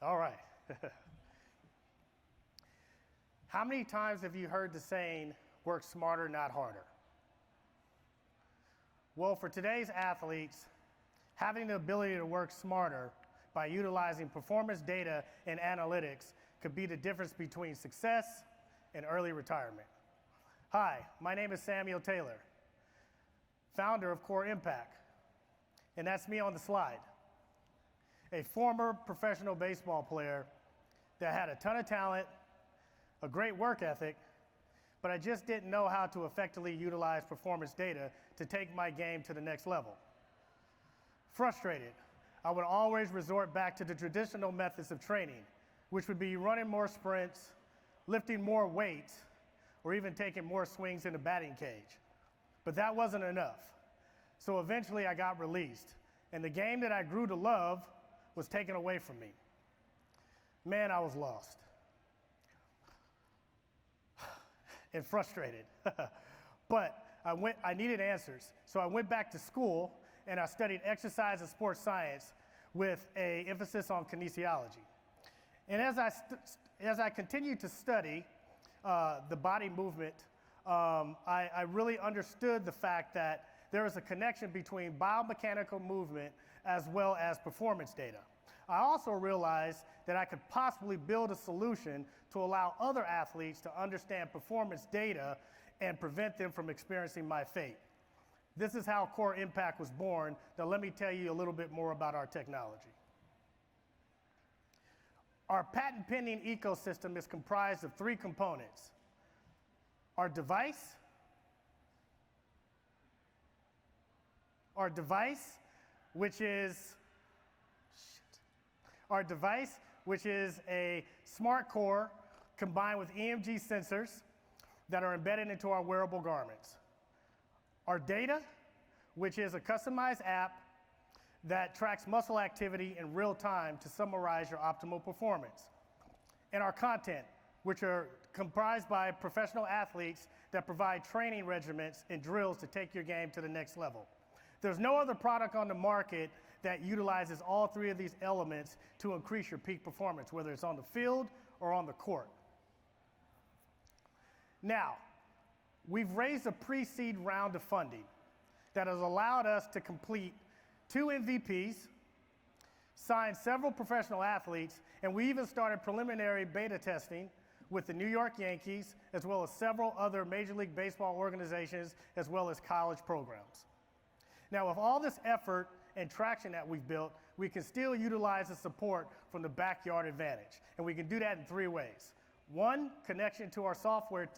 All right. How many times have you heard the saying, work smarter, not harder? Well, for today's athletes, having the ability to work smarter by utilizing performance data and analytics could be the difference between success and early retirement. Hi, my name is Samuel Taylor, founder of Core Impact, and that's me on the slide. A former professional baseball player that had a ton of talent, a great work ethic, but I just didn't know how to effectively utilize performance data to take my game to the next level. Frustrated, I would always resort back to the traditional methods of training, which would be running more sprints, lifting more weights, or even taking more swings in the batting cage. But that wasn't enough. So eventually I got released, and the game that I grew to love was taken away from me. Man, I was lost and frustrated. But I needed answers. So I went back to school and I studied exercise and sports science with an emphasis on kinesiology. And as I continued to study the body movement, I really understood the fact that there is a connection between biomechanical movement as well as performance data. I also realized that I could possibly build a solution to allow other athletes to understand performance data and prevent them from experiencing my fate. This is how Core Impact was born. Now let me tell you a little bit more about our technology. Our patent pending ecosystem is comprised of three components: our device, which is a smart core combined with EMG sensors that are embedded into our wearable garments. Our data, which is a customized app that tracks muscle activity in real time to summarize your optimal performance. And our content, which are comprised by professional athletes that provide training regimens and drills to take your game to the next level. There's no other product on the market that utilizes all three of these elements to increase your peak performance, whether it's on the field or on the court. Now, we've raised a pre-seed round of funding that has allowed us to complete 2 MVPs, sign several professional athletes, and we even started preliminary beta testing with the New York Yankees, as well as several other Major League Baseball organizations, as well as college programs. Now, with all this effort and traction that we've built, we can still utilize the support from the Backyard Advantage, and we can do that in 3 ways. 1, connections to software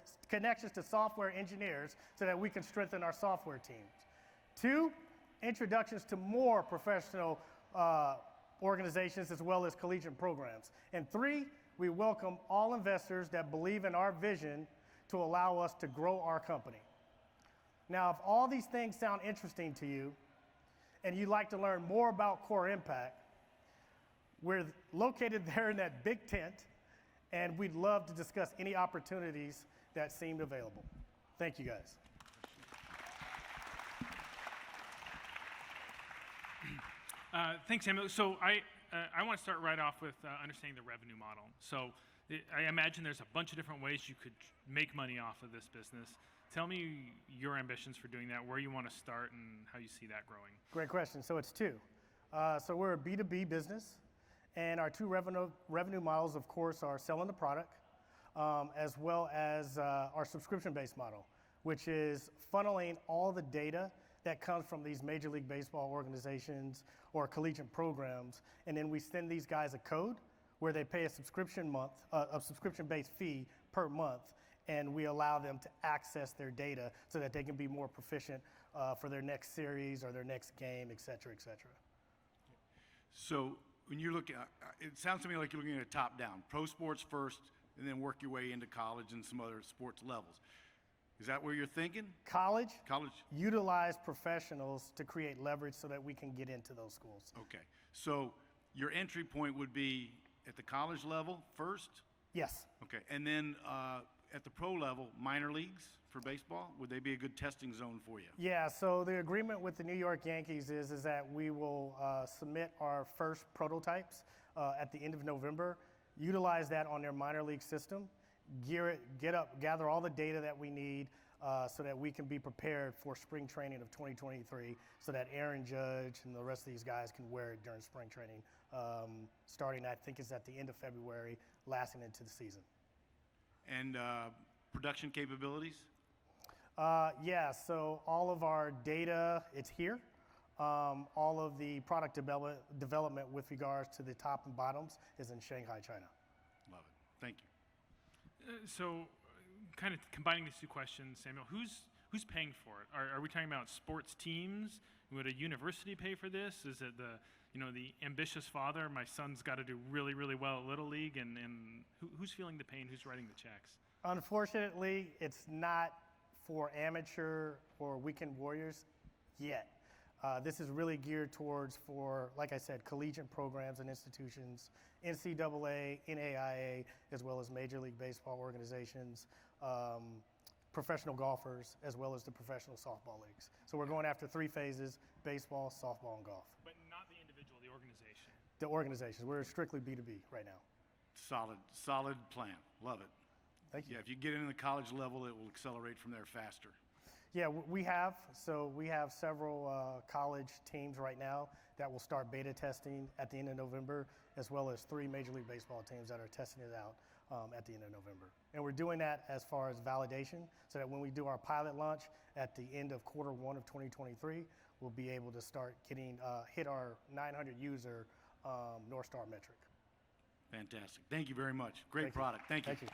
engineers so that we can strengthen our software teams. 2, introductions to more professional organizations as well as collegiate programs. And 3, we welcome all investors that believe in our vision to allow us to grow our company. Now, if all these things sound interesting to you and you'd like to learn more about Core Impact, we're located there in that big tent, and we'd love to discuss any opportunities that seemed available. Thank you, guys. Thanks, Samuel. So I want to start right off with understanding the revenue model. So I imagine there's a bunch of different ways you could make money off of this business. Tell me your ambitions for doing that, where you want to start, and how you see that growing. Great question. So it's 2. So we're a B2B business, and our 2 revenue models, of course, are selling the product, as well as our subscription-based model, which is funneling all the data that comes from these Major League Baseball organizations or collegiate programs, and then we send these guys a code where they pay a subscription-based fee per month, and we allow them to access their data so that they can be more proficient for their next series or their next game, et cetera, et cetera. So when you look at, it sounds to me like you're looking at a top-down, pro sports first, and then work your way into college and some other sports levels. Is that where you're thinking? College. Utilize professionals to create leverage so that we can get into those schools. Okay. So your entry point would be at the college level first? Yes. Okay. And then at the pro level, minor leagues for baseball, would they be a good testing zone for you? Yeah, so the agreement with the New York Yankees is that we will submit our first prototypes at the end of November, utilize that on their minor league system, gather all the data that we need so that we can be prepared for spring training of 2023 so that Aaron Judge and the rest of these guys can wear it during spring training, starting, I think, is at the end of February, lasting into the season. And production capabilities? Yeah, so all of our data, it's here. All of the product development with regards to the top and bottoms is in Shanghai, China. Love it. Thank you. So, kind of combining these two questions, Samuel, who's paying for it? Are we talking about sports teams? Would a university pay for this? Is it the ambitious father? My son's got to do really, really well at Little League, and who's feeling the pain? Who's writing the checks? Unfortunately, it's not for amateur or weekend warriors yet. This is really geared towards, like I said, collegiate programs and institutions, NCAA, NAIA, as well as Major League Baseball organizations, professional golfers, as well as the professional softball leagues. So we're going after 3 phases: baseball, softball, and golf. But not the individual, the organization. The organizations. We're strictly B2B right now. Solid plan. Love it. Thank you. Yeah, if you get into the college level, it will accelerate from there faster. Yeah, we have. So we have several college teams right now that will start beta testing at the end of November, as well as 3 Major League Baseball teams that are testing it out at the end of November. And we're doing that as far as validation, so that when we do our pilot launch at the end of Q1 of 2023, we'll be able to start hit our 900 user North Star metric. Fantastic. Thank you very much. Great product. Thank you. Thank you.